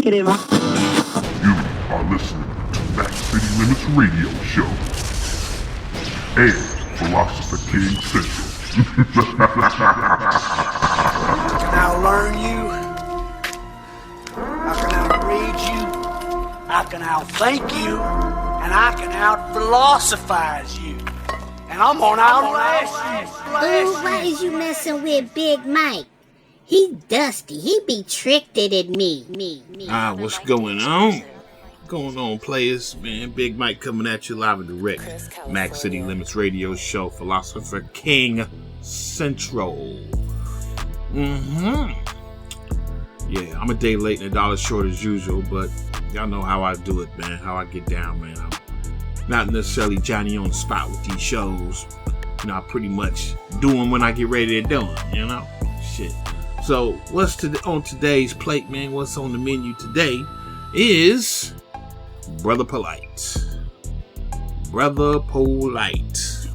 You are listening to Max City Limits Radio Show and Philosopher King Central. Can I learn you? I can outread you. I can outthink you. And I can out-philosophize you. And I'm gonna outlast you. Ooh, why is you messing with Big Mike? He dusty. He be tricked at me. What's going on? Going on, players? Man, Big Mike coming at you live and direct. Max City Limits Radio Show, Philosopher King Central. Yeah, I'm a day late and $1 short as usual, but y'all know how I do it, man. How I get down, man. I'm not necessarily Johnny on the spot with these shows. You know, I pretty much do them when I get ready to do them, you know? Shit. So, what's on today's plate, man? What's on the menu today is Brotha Polight. Brotha Polight.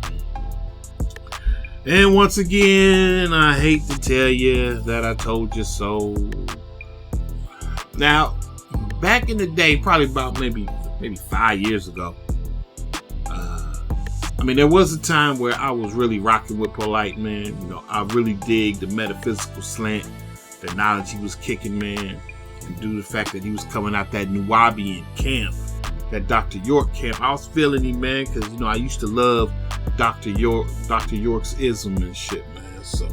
And once again, I hate to tell you that I told you so. Now, back in the day, probably about maybe 5 years ago, there was a time where I was really rocking with Polight, man. You know, I really dig the metaphysical slant, the knowledge he was kicking, man. And due to the fact that he was coming out that Nubian camp, that Dr. York camp, I was feeling him, man, because, you know, I used to love Dr. York's ism and shit, man. So,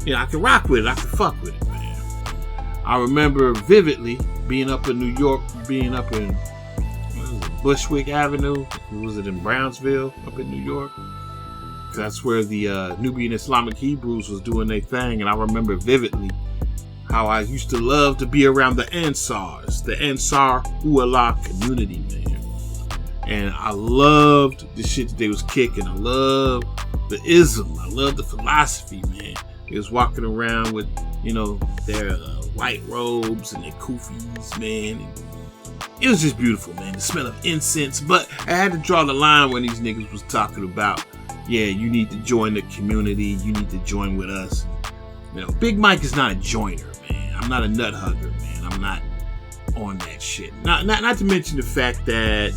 you know, I can rock with it. I can fuck with it, man. I remember vividly being up in New York, being up in Bushwick Avenue. Was it in Brownsville up in New York? That's where the Nubian Islamic Hebrews was doing their thing. And I remember vividly how I used to love to be around the Ansars, the Ansar U'Allah community, man. And I loved the shit that they was kicking. I loved the ism. I loved the philosophy, man. They was walking around with, you know, their white robes and their kufis, man. And it was just beautiful, man. The smell of incense. But I had to draw the line when these niggas was talking about, yeah, you need to join the community. You need to join with us. You know, Big Mike is not a joiner, man. I'm not a nut hugger, man. I'm not on that shit. Not to mention the fact that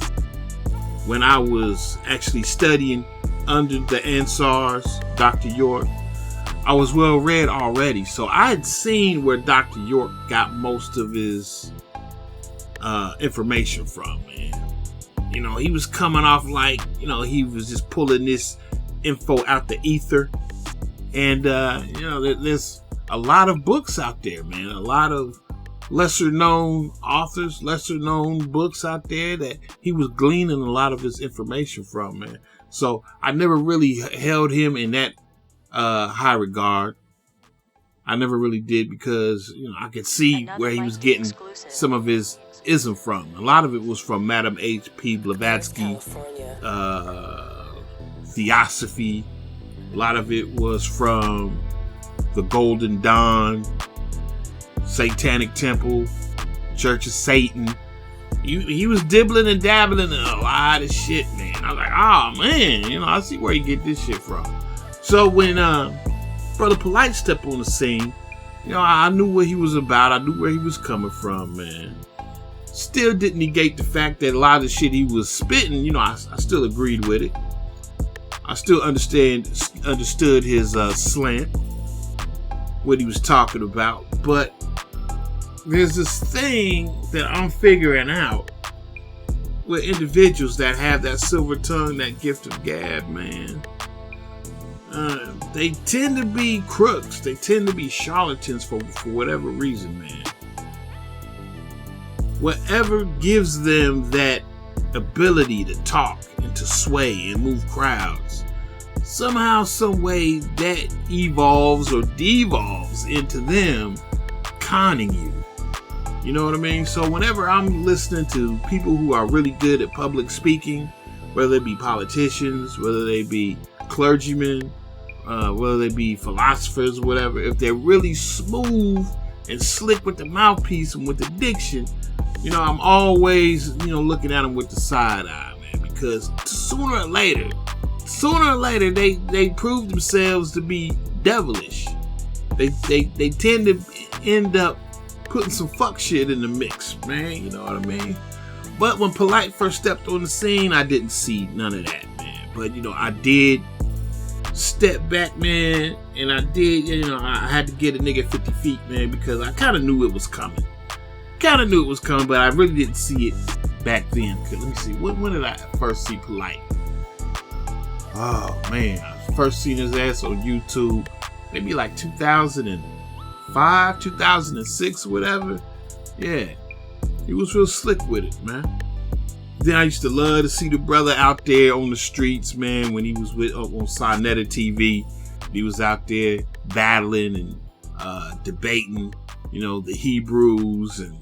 when I was actually studying under the Ansars, Dr. York, I was well read already. So I had seen where Dr. York got most of his information from, man. You know, he was coming off like, you know, he was just pulling this info out the ether. And, you know, there's a lot of books out there, man. A lot of lesser known authors, lesser known books out there that he was gleaning a lot of his information from, man. So I never really held him in that high regard. I never really did because, you know, I could see where he was getting some of his ism from. A lot of it was from Madame H.P. Blavatsky, Theosophy. A lot of it was from the Golden Dawn, Satanic Temple, Church of Satan. He was dibbling and dabbling in a lot of shit, man. I was like, oh man, you know, I see where he get this shit from. So when Brotha Polight stepped on the scene, you know, I knew what he was about. I knew where he was coming from, man. Still didn't negate the fact that a lot of the shit he was spitting, you know, I still agreed with it. I still understood his slant, what he was talking about. But there's this thing that I'm figuring out with individuals that have that silver tongue, that gift of gab, man. They tend to be crooks. They tend to be charlatans for whatever reason, man. Whatever gives them that ability to talk and to sway and move crowds, somehow, some way that evolves or devolves into them conning you. You know what I mean? So whenever I'm listening to people who are really good at public speaking, whether they be politicians, whether they be clergymen, whether they be philosophers or whatever, if they're really smooth and slick with the mouthpiece and with the diction, you know, I'm always, you know, looking at them with the side eye, man, because sooner or later, they prove themselves to be devilish. They tend to end up putting some fuck shit in the mix, man. You know what I mean? But when Polight first stepped on the scene, I didn't see none of that, man. But, you know, I did step back, man, and I did, you know, I had to get a nigga 50 feet, man, because I kind of knew it was coming. But I really didn't see it back then. Let me see, when did I first see Polight? Oh, man, I first seen his ass on YouTube, maybe like 2005, 2006, or whatever. Yeah, he was real slick with it, man. Then I used to love to see the brother out there on the streets, man, when he was on Sonetta TV. He was out there battling and debating, you know, the Hebrews and,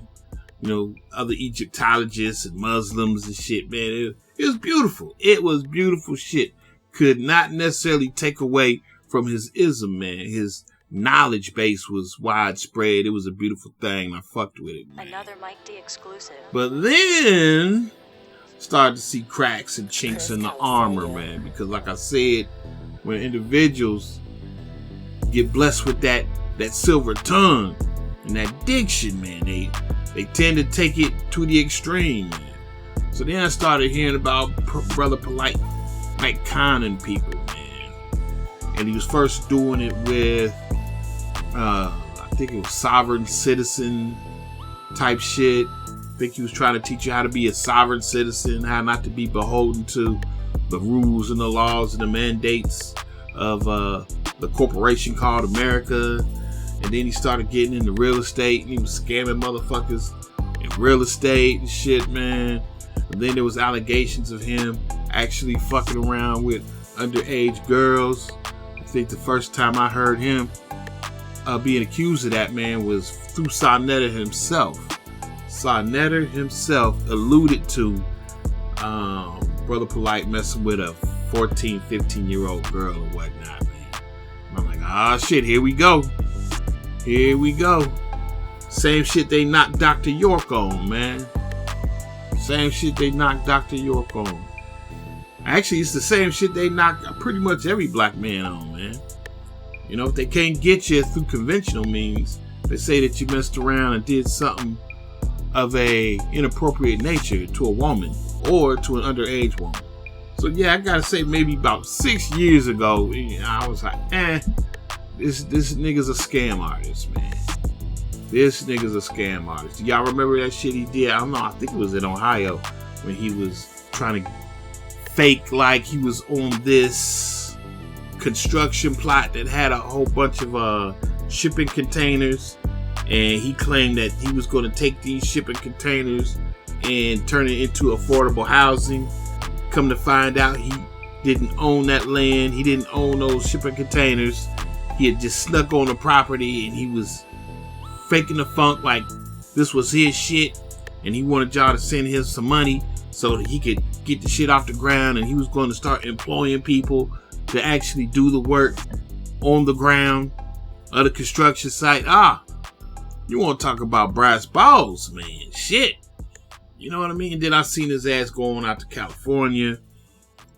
you know, other Egyptologists and Muslims and shit, man. It was beautiful. It was beautiful shit. Could not necessarily take away from his ism, man. His knowledge base was widespread. It was a beautiful thing. I fucked with it, man. Another Mike D exclusive. But then started to see cracks and chinks in the armor, man, because like I said, when individuals get blessed with that silver tongue and that diction, man, they tend to take it to the extreme, man. So then I started hearing about Brotha Polight, like conning people, man, and he was first doing it with I think it was sovereign citizen type shit. I think he was trying to teach you how to be a sovereign citizen, how not to be beholden to the rules and the laws and the mandates of the corporation called America. And then he started getting into real estate, and he was scamming motherfuckers in real estate and shit, man. And then there was allegations of him actually fucking around with underage girls. I think the first time I heard him being accused of that, man, was through Sonetta himself. Sonetta himself alluded to Brotha Polight messing with a 14, 15-year-old girl or whatnot, man. And I'm like, ah, shit, here we go. Here we go. Same shit they knocked Dr. York on, man. Same shit they knocked Dr. York on. Actually, it's the same shit they knocked pretty much every black man on, man. You know, if they can't get you through conventional means, they say that you messed around and did something of a inappropriate nature to a woman or to an underage woman. So yeah, I gotta say maybe about 6 years ago, I was like, this nigga's a scam artist, man. This nigga's a scam artist. Do y'all remember that shit he did? I don't know, I think it was in Ohio when he was trying to fake like he was on this construction plot that had a whole bunch of shipping containers. And he claimed that he was going to take these shipping containers and turn it into affordable housing. Come to find out, he didn't own that land. He didn't own those shipping containers. He had just snuck on the property, and he was faking the funk like this was his shit. And he wanted y'all to send him some money so that he could get the shit off the ground. And he was going to start employing people to actually do the work on the ground of the construction site. You want to talk about brass balls, man. Shit. You know what I mean? Then I seen his ass going out to California.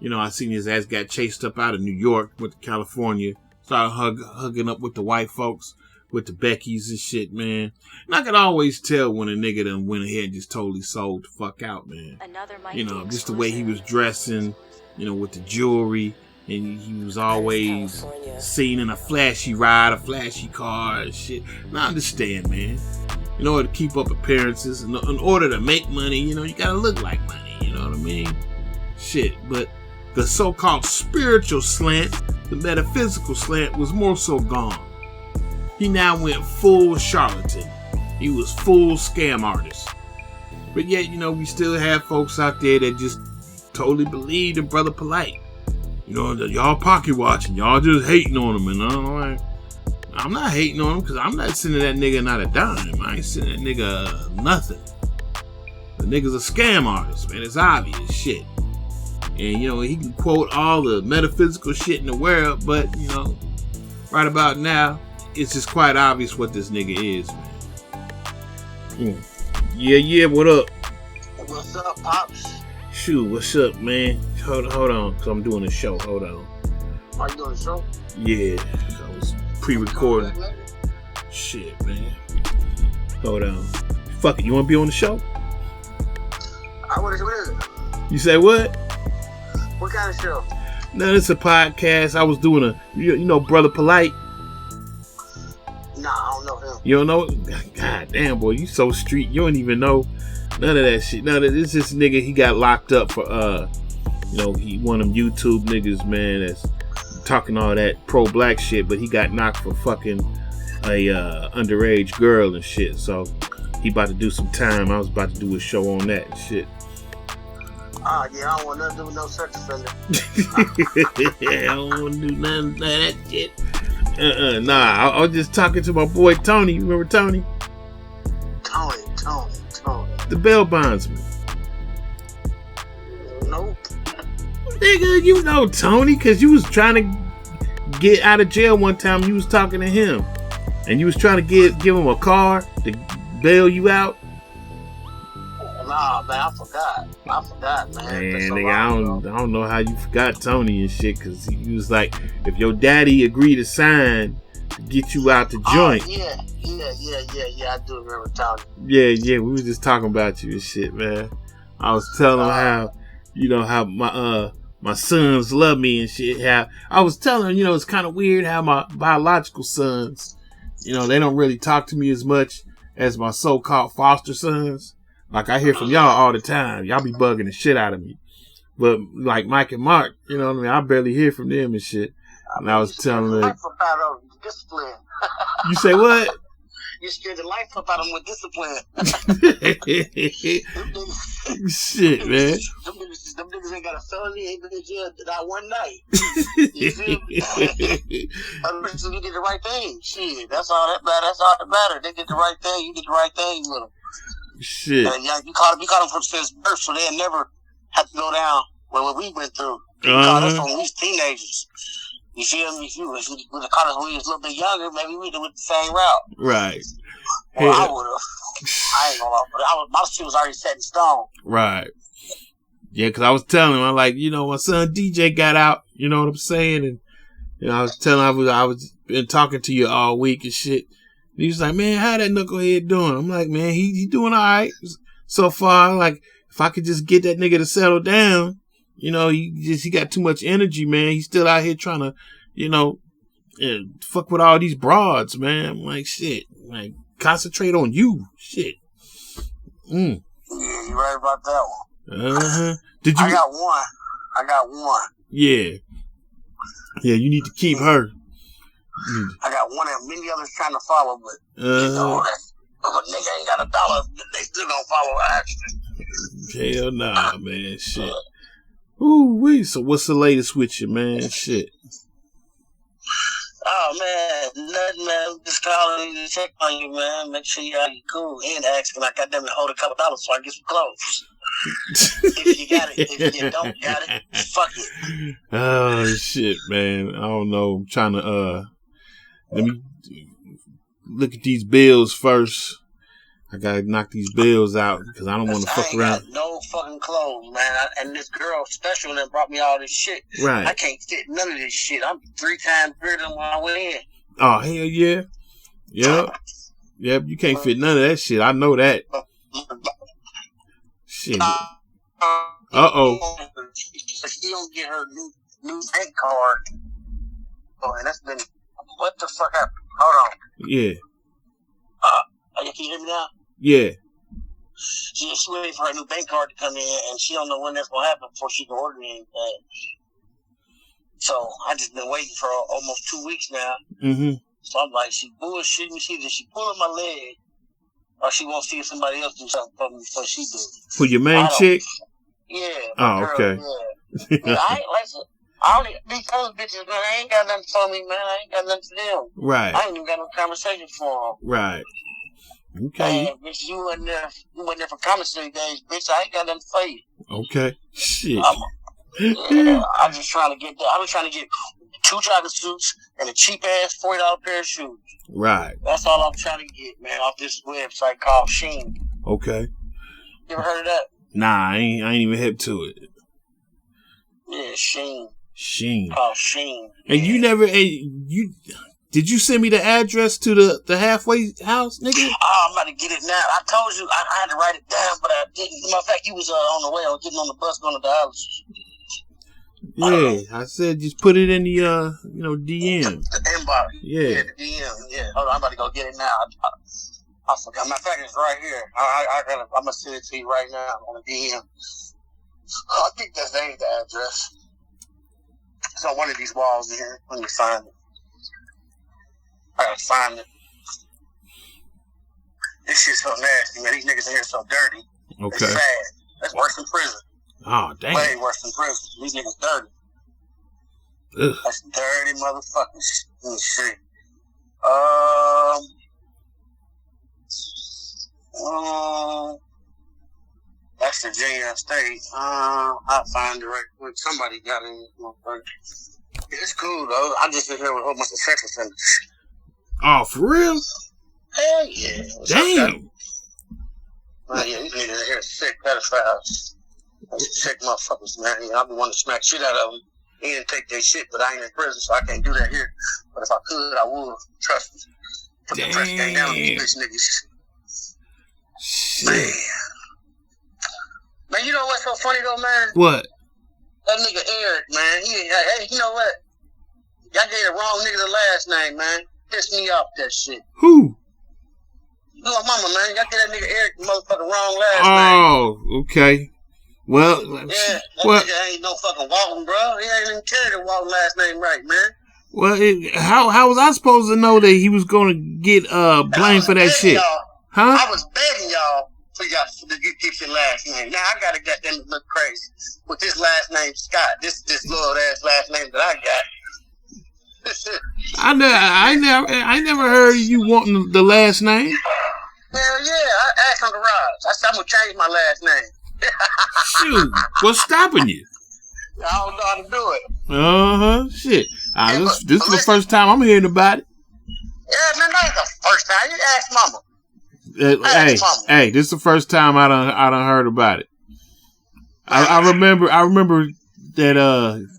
You know, I seen his ass got chased up out of New York, went to California. Started hugging up with the white folks, with the Beckys and shit, man. And I could always tell when a nigga done went ahead and just totally sold the fuck out, man. You know, just the way he was dressing, you know, with the jewelry. And he was always seen in a flashy ride, a flashy car and shit. And I understand, man. In order to keep up appearances, in order to make money, you know, you gotta look like money. You know what I mean? Shit. But the so-called spiritual slant, the metaphysical slant, was more so gone. He now went full charlatan. He was full scam artist. But yet, you know, we still have folks out there that just totally believe in Brotha Polight. You know, y'all pocket watching, y'all just hating on him, and I'm not hating on him because I'm not sending that nigga not a dime. I ain't sending that nigga nothing. The nigga's a scam artist, man. It's obvious shit. And you know, he can quote all the metaphysical shit in the world, but you know, right about now, it's just quite obvious what this nigga is, man. Yeah, what up? What's up, Pops? Shoot, what's up, man? Hold on, because I'm doing a show. Hold on. Are you doing a show? Yeah, I was pre-recording. Shit, man. Hold on. Fuck it. You want to be on the show? What is it? You say what? What kind of show? No, it's a podcast. I was doing you know, Brotha Polight. Nah, I don't know him. You don't know? God damn, boy, you so street. You don't even know none of that shit. None of this. This nigga, he got locked up for you know, he one of them YouTube niggas, man, that's talking all that pro-black shit, but he got knocked for fucking a underage girl and shit. So he about to do some time. I was about to do a show on that and shit. Yeah, I don't want nothing to do with no sex offender. I don't want to do none of that shit. Nah, I was just talking to my boy Tony. You remember Tony? Tony. The bail bondsman. Nope. Nigga, you know Tony, because you was trying to get out of jail one time. You was talking to him. And you was trying to give him a car to bail you out. Nah, man, I forgot, man. Man, nigga, I don't know how you forgot Tony and shit, because he was like, if your daddy agreed to sign to get you out the joint. Yeah, I do remember Tony. Yeah, we was just talking about you and shit, man. I was telling him how, you know, how my sons love me and shit. How I was telling him, you know, it's kind of weird how my biological sons, you know, they don't really talk to me as much as my so-called foster sons. Like, I hear from y'all all the time. Y'all be bugging the shit out of me. But, like, Mike and Mark, you know what I mean? I barely hear from them and shit. And I was telling them... Discipline. You say what? You scared the life up out of them with discipline. Shit, man. Them niggas ain't got a felony, ain't been in jail that one night. You feel me? You did the right thing. Shit, that's all that matters. They did the right thing. You did the right thing with them. Shit. Yeah, you caught them from since birth, so they never had to go down what we went through. You caught us when we was teenagers. You feel me? If you would have caught us when we was a little bit younger, maybe we'd have went the same route. Right. Well, I would have. I ain't gonna lie, but my shit was already set in stone. Right. Yeah, because I was telling him, I'm like, you know, my son DJ got out, you know what I'm saying? And, you know, I was telling him I was been talking to you all week and shit. And he was like, man, how that knucklehead doing? I'm like, man, he doing all right so far. Like, if I could just get that nigga to settle down, you know, he got too much energy, man. He's still out here trying to, you know, fuck with all these broads, man. I'm like, shit, like, concentrate on you, shit. Yeah, you right about that one. Did you? I got one. Yeah, you need to keep her. I got one and many others trying to follow, but you know, if a nigga ain't got $1, they still gonna follow action. Hell nah, man. Shit. Ooh wee. So what's the latest with you, man? Shit. Oh man, nothing, man. Just calling to check on you, man. Make sure you're cool. And asking, like, goddamn it, hold a couple dollars so I get some clothes. If you got it, if you don't got it, fuck it. Oh shit, man. I don't know. I'm trying to let me look at these bills first. I gotta knock these bills out because I don't want to fuck around. I ain't got no fucking clothes, man. And this girl special that brought me all this shit. Right. I can't fit none of this shit. I'm 3 times bigger than when I went in. Oh hell yeah. Yep. You can't fit none of that shit. I know that. Shit. Uh-oh. She don't get her new bank card. Oh, and that's been... What the fuck happened? Hold on. Yeah. Can you hear me now? Yeah. She's waiting for her new bank card to come in, and she don't know when that's gonna happen before she can order anything. So I just been waiting for almost 2 weeks now. Mm-hmm. So I'm like, she bullshitting me. She pulling my leg, or she won't see somebody else do something for me before she do. For your main chick? Yeah. Oh, girl, okay. Yeah. I ain't like it. I don't these other bitches, man. I ain't got nothing for me, man. I ain't got nothing for them. Right. I ain't even got no conversation for them. Right. Okay. Man, bitch, you wasn't there for commissary days, bitch. I ain't got nothing for you. Okay. Shit. I'm just trying to get that. I've been trying to get 2 jogging suits and a cheap ass $40 pair of shoes. Right. That's all I'm trying to get, man, off this website called Shein. Okay. You ever heard of that? Nah, I ain't even hip to it. Yeah, Shein. Shein. Called Shein. And yeah. you never, you Did you send me the address to the halfway house, nigga? Oh, I'm about to get it now. I told you I had to write it down, but I didn't. Matter of fact, you was on the way. I was getting on the bus going to dialysis. Yeah, I said just put it in the DM. The inbox. Yeah. The DM. Yeah. Hold on, I'm about to go get it now. I forgot. Matter of fact, it's right here. I'm gonna send it to you right now on the DM. Oh, I think that ain't the address. It's on one of these walls in here. Let me find it. I gotta find it. This shit's so nasty, man. These niggas in here so dirty. Okay. It's sad. That's worse than prison. Oh, damn. Way worse than prison. These niggas dirty. Ugh. That's dirty motherfuckers. Let me see. That's Virginia State. I'll find it right quick. Somebody got it in this motherfucker. It's cool though. I just been here with a whole bunch of sex offenders. Oh, for real? Hell yeah. Damn. Yeah, these niggas here sick pedophiles. Sick motherfuckers, man. Yeah, I be wanting to smack shit out of them. He didn't take their shit, but I ain't in prison, so I can't do that here. But if I could, I would. Trust me. Put the press gang down on these bitch niggas. Shit. Man, you know what's so funny though, man? What? That nigga Eric, man. Hey, you know what? Y'all gave the wrong nigga the last name, man. Pissed me off that shit. Who? Little mama, man. Y'all gave that nigga Eric the motherfucking wrong last name. Oh, okay. Well, yeah, that nigga ain't no fucking Walton, bro. He ain't even carried the Walton last name right, man. Well, how was I supposed to know that he was going to get blamed for that shit? Huh? I was begging y'all for y'all to get your last name. Now I gotta get them to look crazy with this last name Scott. This little ass last name that I got. I never heard you wanting the last name. Hell yeah, I asked on the garage. I said I'm gonna change my last name. Shoot, what's stopping you? I don't know how to do it. Shit. This is the first time I'm hearing about it. Yeah, man, that's the first time. You ask mama. Hey, this is the first time I done heard about it. I remember that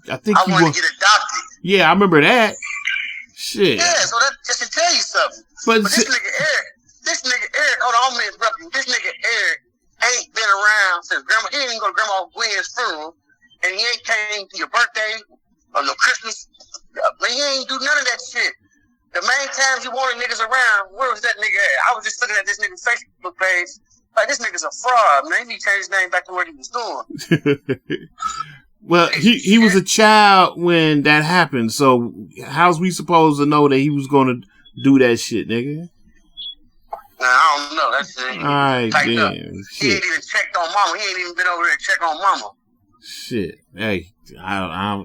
I think I wanted to get adopted. Yeah, I remember that. Shit. Yeah, so that just to tell you something. But this nigga Eric, hold on, I'm gonna interrupt you. This nigga Eric ain't been around since grandma. He ain't even go to Grandma Gwen's funeral, and he ain't came to your birthday or no Christmas. But he ain't do none of that shit. The main times you wanted niggas around, where was that nigga at? I was just looking at this nigga's Facebook page. Like, this nigga's a fraud, man. He need to change his name back to what he was doing. Well, he was a child when that happened, so how's we supposed to know that he was going to do that shit, nigga? Nah, I don't know. That's it. Alright, damn. He ain't even checked on mama. He ain't even been over there to check on mama. Shit. Hey, I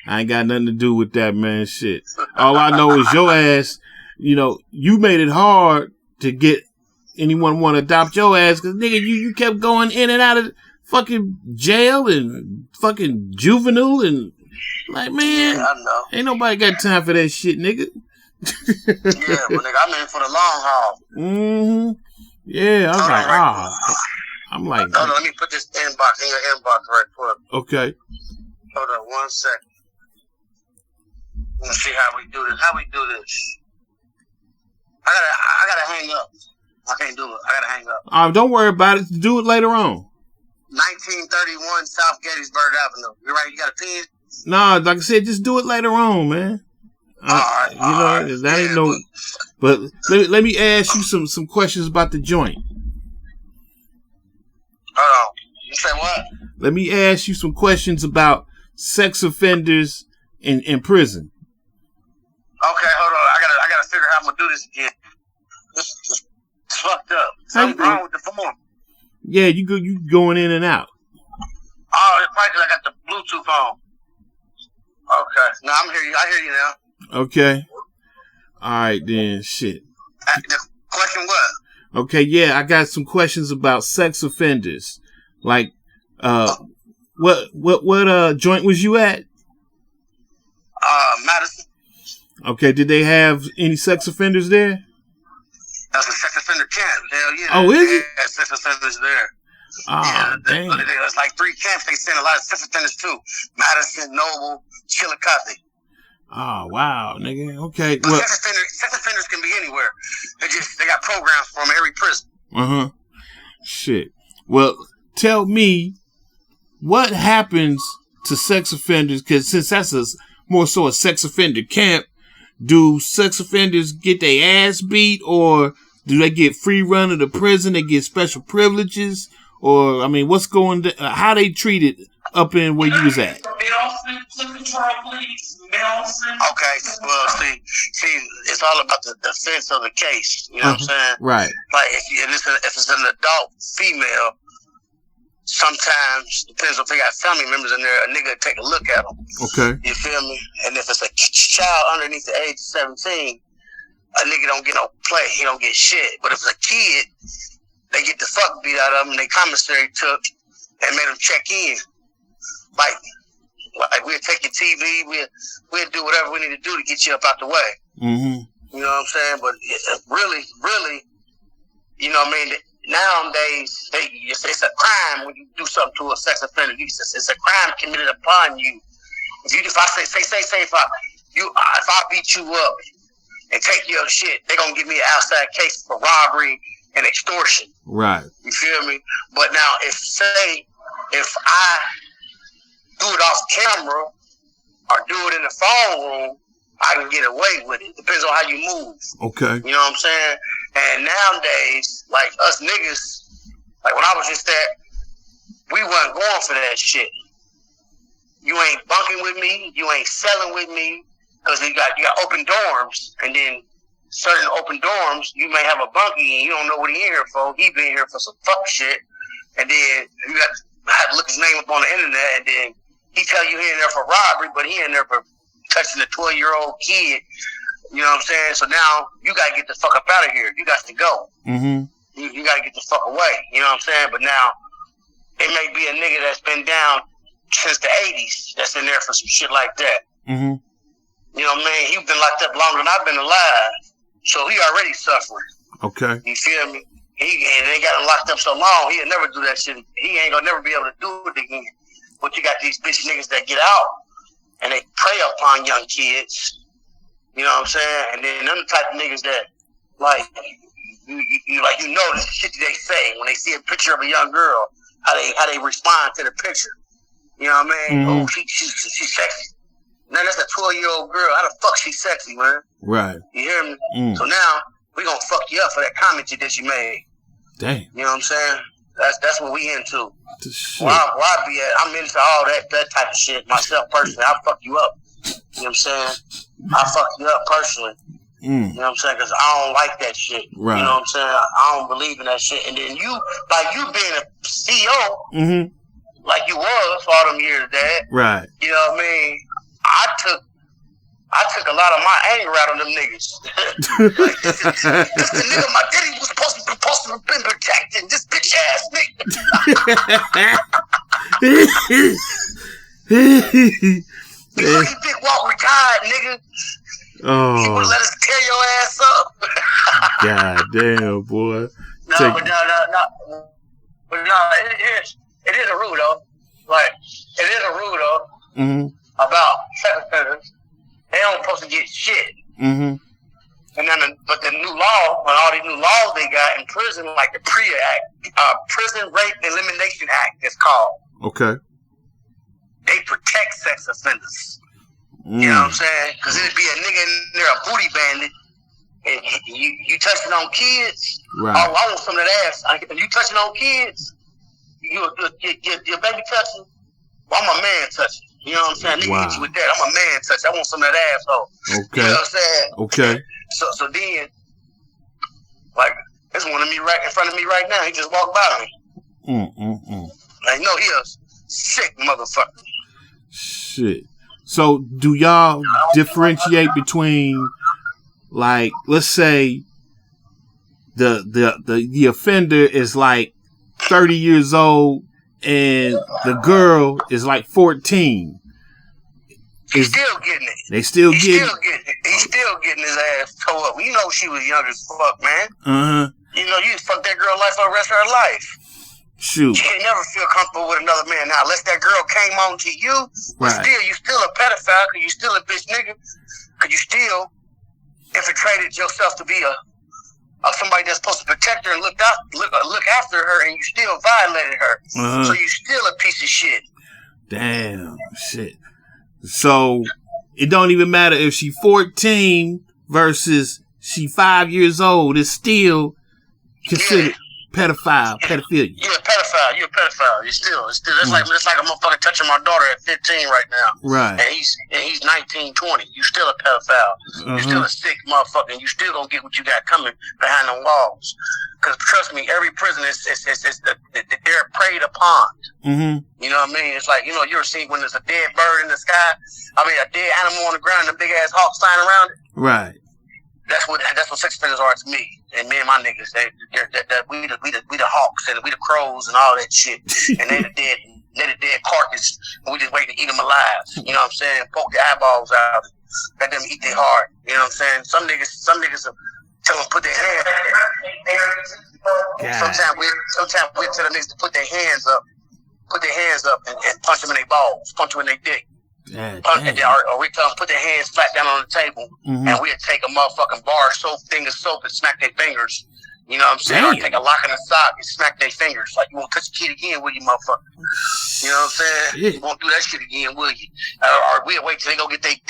ain't got nothing to do with that, man. Shit. All I know is your ass, you made it hard to get anyone want to adopt your ass because, nigga, you kept going in and out of fucking jail and fucking juvenile and, like, man, yeah, I know. Ain't nobody got time for that shit, nigga. Yeah, but nigga, I'm in for the long haul. Yeah, I'm like, hold on, let me put this inbox in your inbox right quick. Okay. Hold on 1 second. Let's see how we do this. I gotta hang up. I can't do it. I gotta hang up. Don't worry about it. Do it later on. 1931 South Gettysburg Avenue. You right? You got a pen? Nah, like I said, just do it later on, man. Ain't no. But let me ask you some questions about the joint. Hold on. You say what? Let me ask you some questions about sex offenders in prison. Okay, hold on. I gotta figure out how I'm gonna do this again. This is fucked up. Something wrong with the phone. Yeah, you going in and out. Oh, it's probably 'cause I got the Bluetooth on. Okay. No, I hear you now. Okay. All right, then. Shit. The question what? Okay, yeah, I got some questions about sex offenders. Like, what joint was you at? Madison. Okay, did they have any sex offenders there? That's a sex offender camp. Hell yeah. Oh, is it? Yeah, sex offenders there. Oh, damn. There's like 3 camps. They send a lot of sex offenders too. Madison, Noble, Chillicothe. Oh wow, nigga. Okay. But Well, sex offenders can be anywhere. They got programs from every prison. Shit. Well, tell me what happens to sex offenders, because since that's more so a sex offender camp, do sex offenders get their ass beat, or do they get free run of the prison? They get special privileges, or I mean, what's going? How they treated up in where you was at? Okay, well, see, it's all about the defense of the case. You know what I'm saying? Right. Like if it's an adult female, sometimes depends if they got family members in there. A nigga take a look at them. Okay. You feel me? And if it's a child underneath the age of 17, a nigga don't get no play. He don't get shit. But if it's a kid, they get the fuck beat out of them. And they commissary took and made them check in. Like we'll take your TV, we'll do whatever we need to do to get you up out the way. Mm-hmm. You know what I'm saying? But really, you know what I mean? Nowadays, it's a crime when you do something to a sex offender. It's a crime committed upon you. If I beat you up and take your shit, they're gonna give me an outside case for robbery and extortion. Right. You feel me? But now, if I do it off camera or do it in the phone room, I can get away with it. Depends on how you move. Okay. You know what I'm saying? And nowadays, like us niggas, like when I was just there, we weren't going for that shit. You ain't bunking with me. You ain't selling with me. Because you got open dorms. And then certain open dorms, you may have a bunkie and you don't know what he in here for. He been here for some fuck shit. And then you have to look his name up on the internet, and then he tell you he in there for robbery, but he in there for touching a 12-year-old kid. You know what I'm saying? So now you got to get the fuck up out of here. You got to go. Mm-hmm. You got to get the fuck away. You know what I'm saying? But now it may be a nigga that's been down since the 80s that's in there for some shit like that. Mm-hmm. You know what I mean? He's been locked up longer than I've been alive. So he already suffering. Okay. You feel me? And they got him locked up so long, he'll never do that shit. He ain't gonna never be able to do it again. But you got these bitch niggas that get out and they prey upon young kids. You know what I'm saying? And then them type of niggas that like you know the shit that they say when they see a picture of a young girl, how they respond to the picture. You know what I mean? Mm-hmm. Oh, she's sexy. Now that's a 12-year-old girl. How the fuck she sexy, man? Right. You hear me? Mm. So now we gonna fuck you up for that comment that you made. Damn. You know what I'm saying? That's what we into. Where I be at, I'm into all that type of shit. Myself personally, I'll fuck you up. You know what I'm saying? I'll fuck you up personally. You know what I'm saying? Because I don't like that shit. Right. You know what I'm saying? I don't believe in that shit. And then you being a CEO, mm-hmm. like you was for all them years, Dad. Right. You know what I mean? I took a lot of my anger out on them niggas. Like, this the nigga my daddy was supposed to have been protecting. This bitch ass nigga. You fucking Big Walt retired, nigga. Oh. He would let us tear your ass up. God damn, boy. It is a rule though. Like, it is a rule though. Mm-hmm. About sex offenders. They don't supposed to get shit. Mm-hmm. And then, but the new law, and all these new laws they got in prison, like the PREA Act, Prison Rape Elimination Act, it's called. Okay. They protect sex offenders. Mm. You know what I'm saying? Because it'd be a nigga in there, a booty bandit, and you touching on kids. Right. Oh, I want some of that ass. You touching on kids? Your baby touching? Well, I'm a man touching. You know what I'm saying? Nigga hit you with that. I'm a man touch. I want some of that asshole. Okay. You know what I'm saying? Okay. So then, like, there's one of me right in front of me right now. He just walked by me. I know he a sick motherfucker. Shit. So do y'all differentiate between, like, let's say the offender is like 30 years old and the girl is like 14. He's still getting it. He's still getting it. He's still getting his ass tore up. You know she was young as fuck, man. Uh-huh. You know, you fucked that girl life for the rest of her life. Shoot. You can never feel comfortable with another man. Now, unless that girl came on to you, but still, you still a pedophile because you still a bitch nigga. Because you still infiltrated yourself to be somebody that's supposed to protect her and look after her, and you still violated her. So you still a piece of shit. Damn, shit. So it don't even matter if she 14 versus she 5 years old. It's still considered pedophilia. You're a pedophile. You're a pedophile. It's still. It's like a motherfucker touching my daughter at 15 right now. Right. And he's 19, 20. You still a pedophile. You still a sick motherfucker. And you still gonna get what you got coming behind the walls. Because trust me, every prison they're preyed upon. You know what I mean? It's like, you know, you ever seen when there's a dead bird in the sky? I mean, a dead animal on the ground and a big ass hawk flying around it. Right. That's what sex offenders are to me and me and my niggas. We the hawks and we the crows and all that shit. And they the dead carcass. And we just waiting to eat them alive. You know what I'm saying? Poke their eyeballs out. Let them eat their heart. You know what I'm saying? Some niggas tell them put their hands up. Sometimes we tell the niggas to put their hands up and punch them in their balls, punch them in their dick. Or we tell them put their hands flat down on the table, and we'll take a motherfucking bar of soap and smack their fingers. You know what I'm saying? Or take a lock in the sock and smack their fingers. Like, you won't touch the kid again, will you, motherfucker? You know what I'm saying? Yeah. You won't do that shit again, will you? Or we'll wait till they go get they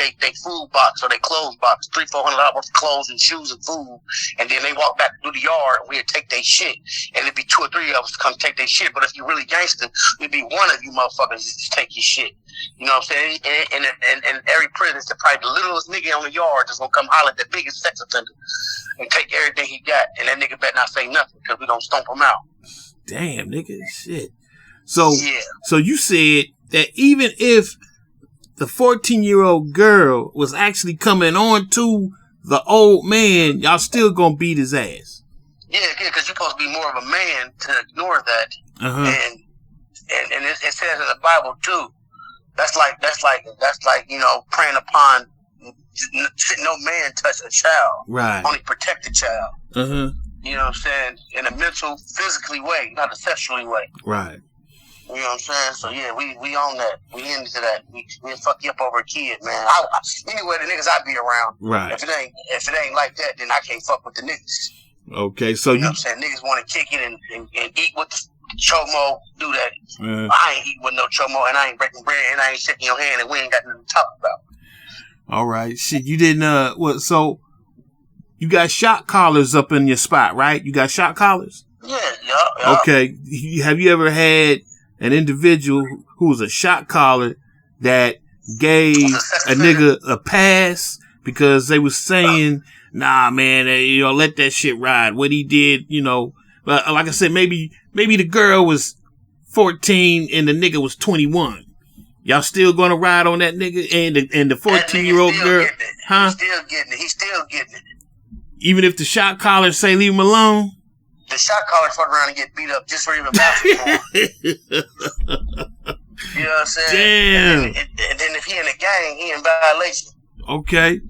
food box or their clothes box, $300-$400 worth of clothes and shoes and food, and then they walk back through the yard and we'll take their shit. And it'd be 2 or 3 of us to come take their shit. But if you really gangster, it'd be one of you motherfuckers to just take your shit. You know what I'm saying? And every prison, it's probably the littlest nigga on the yard that's gonna come holler at the biggest sex offender and take everything he got. And that nigga better not say nothing because we gonna stomp him out. Damn, nigga, shit. So you said that even if the 14-year-old girl was actually coming on to the old man, y'all still gonna beat his ass. Yeah, because you're supposed to be more of a man to ignore that. And it says in the Bible too. That's like you know, preying upon no man touch a child. Right. Only protect the child. You know what I'm saying? In a mental, physically way, not a sexually way. Right. You know what I'm saying? So yeah, we own that. We into that. We fuck you up over a kid, man. Anyway, the niggas I be around. Right. If it ain't like that, then I can't fuck with the niggas. Okay, so you know what I'm saying? Niggas want to kick it and eat with the chomo, do that. I ain't eating with no chomo, and I ain't breaking bread, and I ain't shaking your hand, and we ain't got nothing to talk about. All right, shit. You didn't. So you got shot collars up in your spot, right? You got shot collars. Yeah. Okay. Have you ever had an individual who was a shot collar that gave a nigga a pass because they was saying, "Nah, man, let that shit ride." What he did, like I said, maybe the girl was 14 and the nigga was 21. Y'all still gonna ride on that nigga and the 14-year-old girl? Huh? He's still getting it. Even if the shot collars say leave him alone? The shot collars fuck around and get beat up just for even basketball. You know what I'm saying? Damn. And then if he in a gang, he in violation. Okay.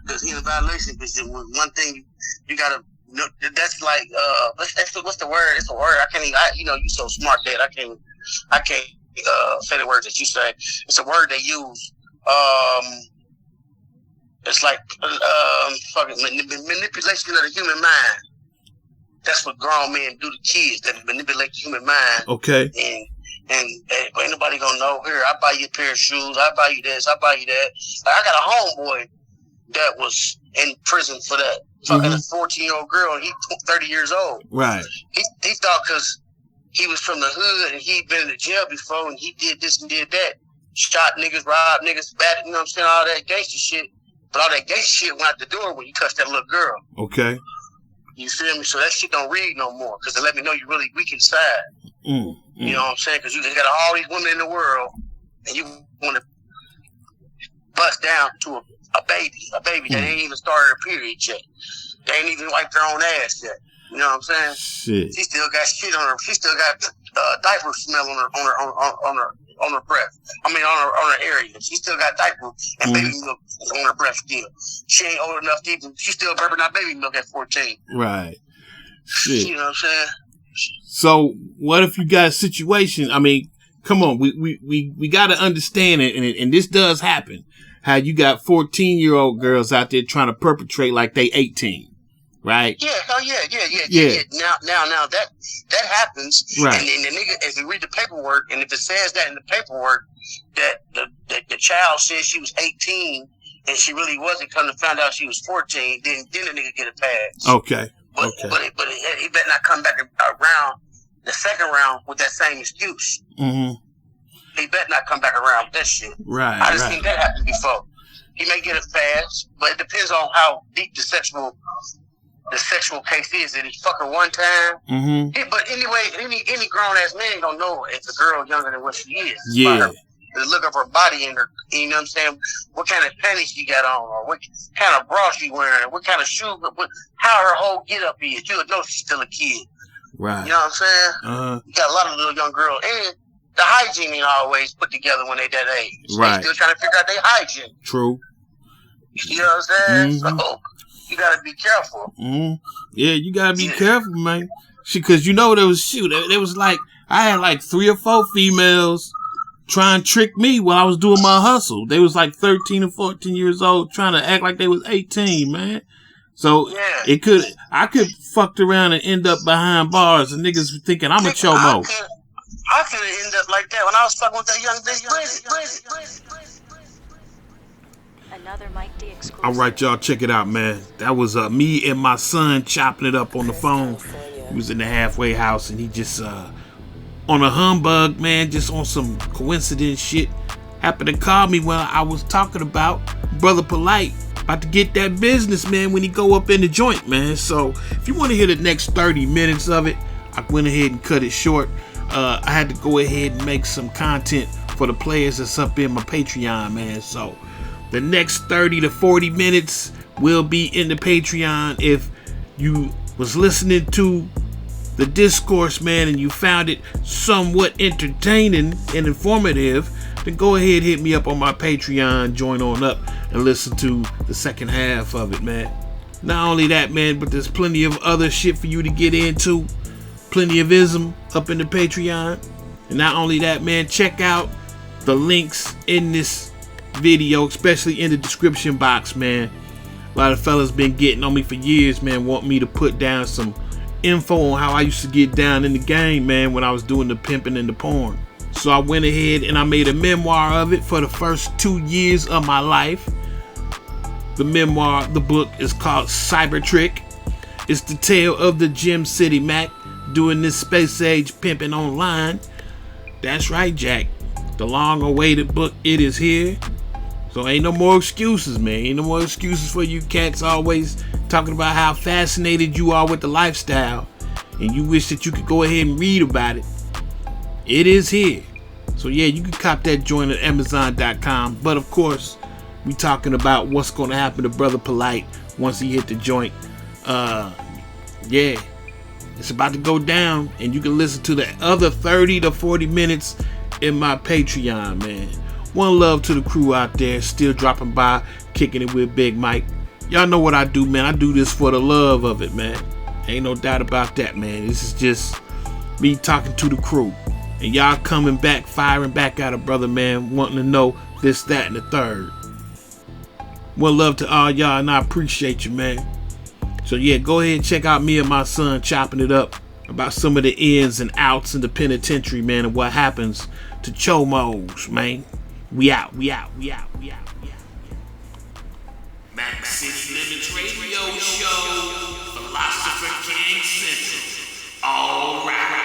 Because he in violation. Because one thing you gotta. No, that's like what's the word? It's a word. I can't even. You so smart, Dad. I can't say the words that you say. It's a word they use. It's like fucking manipulation of the human mind. That's what grown men do to kids. That manipulate the human mind. Okay. And ain't nobody gonna know. Here, I buy you a pair of shoes. I buy you this. I buy you that. Like, I got a homeboy that was in prison for that. Fucking a 14-year-old girl, and he's 30 years old. Right. He thought because he was from the hood and he'd been in the jail before and he did this and did that. Shot niggas, robbed niggas, batted, you know what I'm saying, all that gangster shit. But all that gangster shit went out the door when you touched that little girl. Okay. You feel me? So that shit don't read no more because it let me know you're really weak inside. You know what I'm saying? Because you got all these women in the world and you want to bust down to a baby that ain't even started her period yet. They ain't even wiped their own ass yet. You know what I'm saying? Shit. She still got shit on her. She still got diaper smell on her breath. I mean, on her area. She still got diaper and baby milk on her breath still. She ain't old enough to even. She's still burping out baby milk at 14. Right. Shit. You know what I'm saying? So what if you got a situation? I mean, come on, we got to understand it, and this does happen. How you got 14-year-old girls out there trying to perpetrate like they 18, right? Yeah, oh yeah. Now that happens, right? And the nigga, if you read the paperwork, and if it says that in the paperwork that the child said she was 18 and she really wasn't, come to find out she was 14, then the nigga get a pass. Okay. But he better not come back around the second round with that same excuse. Mm-hmm. He better not come back around with that shit. Right. I just think that happened before. He may get a pass, but it depends on how deep the sexual case is. Did he fuck her one time? Mm-hmm. But anyway, any grown ass man gonna know if a girl younger than what she is. Yeah. The look of her body and her, you know what I'm saying? What kind of panties she got on, or what kind of bra she wearing, what kind of shoes, how her whole get up is. You would know she's still a kid. Right. You know what I'm saying? You got a lot of little young girls, and the hygiene ain't always put together when they that age. Right. They still trying to figure out their hygiene. True. You know what I'm saying? Mm-hmm. So you gotta be careful. Mm-hmm. Yeah, you gotta be careful, man. Because there was like, I had like 3 or 4 females trying to trick me while I was doing my hustle. They was like 13 or 14 years old trying to act like they was 18, man. So I could fucked around and end up behind bars and niggas thinking I'm a chomo. I could have ended up like that when I was fucking with that young bitch, Bridget. Another Mike D exclusive. All right, y'all, check it out, man. That was me and my son chopping it up on the phone. He was in the halfway house and he just on a humbug, man, just on some coincidence shit, happened to call me when I was talking about Brotha Polight about to get that business, man, when he go up in the joint, man. So if you want to hear the next 30 minutes of it, I went ahead and cut it short. I had to go ahead and make some content for the players that's up in my Patreon, man. So the next 30 to 40 minutes will be in the Patreon. If you was listening to the discourse, man, and you found it somewhat entertaining and informative, then go ahead, hit me up on my Patreon, join on up and listen to the second half of it, man. Not only that, man, but there's plenty of other shit for you to get into. Plenty of ism up in the Patreon. And not only that, man, check out the links in this video, especially in the description box, man. A lot of fellas been getting on me for years, man, want me to put down some info on how I used to get down in the game, man, when I was doing the pimping and the porn. So I went ahead and I made a memoir of it for the first 2 years of my life. The book is called Cyber Trick. It's the tale of the Gem City Mac doing this space age pimping online. That's right, Jack. The long awaited book, it is here. So ain't no more excuses, man. Ain't no more excuses for you cats always talking about how fascinated you are with the lifestyle and you wish that you could go ahead and read about it. It is here. So yeah, you can cop that joint at Amazon.com. But of course, we talking about what's going to happen to Brotha Polight once he hit the joint. Yeah, it's about to go down, and you can listen to the other 30 to 40 minutes in my Patreon, man. One love to the crew out there, still dropping by, kicking it with Big Mike. Y'all know what I do, man. I do this for the love of it, man. Ain't no doubt about that, man. This is just me talking to the crew. And y'all coming back, firing back at a brother, man, wanting to know this, that, and the third. One love to all y'all, and I appreciate you, man. So yeah, go ahead and check out me and my son chopping it up about some of the ins and outs in the penitentiary, man, and what happens to chomos, man. We out. Mac City Limits Radio Show, Philosopher King Central. All right.